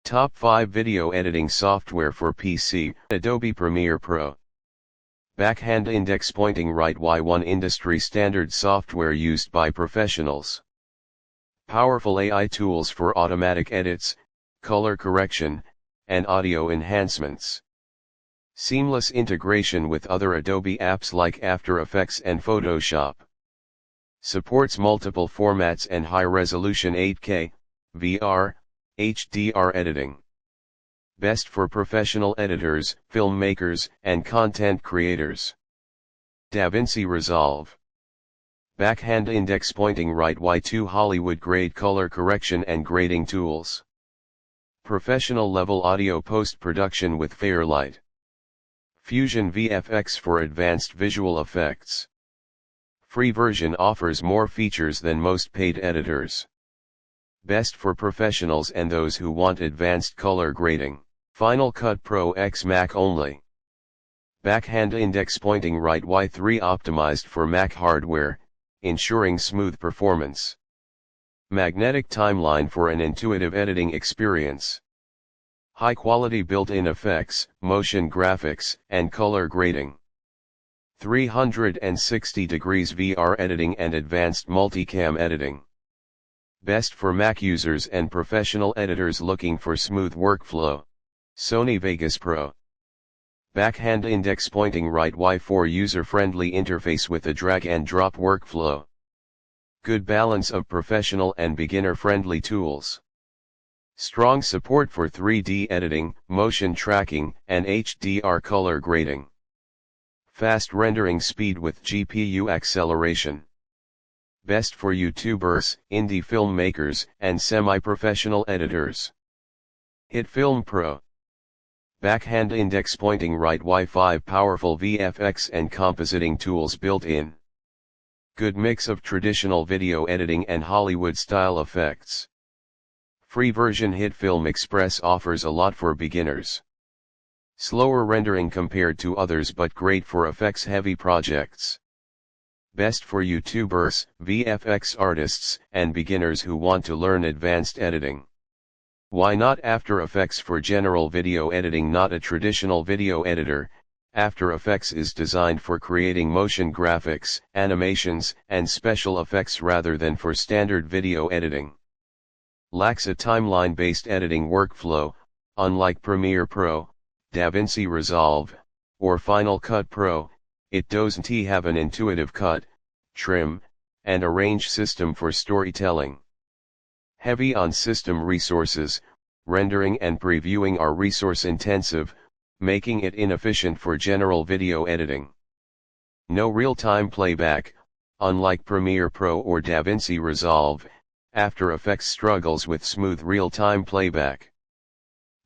Top 5 Video Editing Software for PC. Adobe Premiere Pro. Backhand index pointing right Y1 industry standard software used by professionals. Powerful AI tools for automatic edits, color correction, and audio enhancements. Seamless integration with other Adobe apps like After Effects and Photoshop. Supports multiple formats and high-resolution 8K, VR, HDR editing. Best for professional editors, filmmakers, and content creators. DaVinci Resolve. Backhand index pointing right Y2 Hollywood grade color correction and grading tools. Professional level audio post-production with Fairlight. Fusion VFX for advanced visual effects. Free version offers more features than most paid editors. Best for professionals and those who want advanced color grading. Final Cut Pro X Mac only. Backhand index pointing right Y3 optimized for Mac hardware, ensuring smooth performance. Magnetic timeline for an intuitive editing experience. High-quality built-in effects, motion graphics, and color grading. 360 degrees VR editing and advanced multicam editing. Best for Mac users and professional editors looking for smooth workflow. Sony Vegas Pro. Backhand index pointing right Y4 user-friendly interface with a drag-and-drop workflow. Good balance of professional and beginner-friendly tools. Strong support for 3D editing, motion tracking, and HDR color grading. Fast rendering speed with GPU acceleration. Best for YouTubers, indie filmmakers, and semi-professional editors. HitFilm Pro. Backhand index pointing right Y5 powerful VFX and compositing tools built in. Good mix of traditional video editing and Hollywood-style effects. Free version HitFilm Express offers a lot for beginners. Slower rendering compared to others but great for effects-heavy projects. Best for YouTubers, VFX artists, and beginners who want to learn advanced editing. Why not After Effects for general video editing? Not a traditional video editor, After Effects is designed for creating motion graphics, animations, and special effects rather than for standard video editing. Lacks a timeline-based editing workflow, unlike Premiere Pro, DaVinci Resolve, or Final Cut Pro. It doesn't have an intuitive cut, trim, and arrange system for storytelling. Heavy on system resources, rendering and previewing are resource intensive, making it inefficient for general video editing. No real-time playback, unlike Premiere Pro or DaVinci Resolve, After Effects struggles with smooth real-time playback.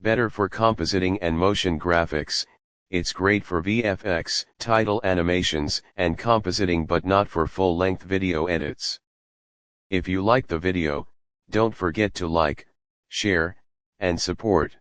Better for compositing and motion graphics. It's great for VFX, title animations, and compositing but not for full-length video edits. If you like the video, don't forget to like, share, and support.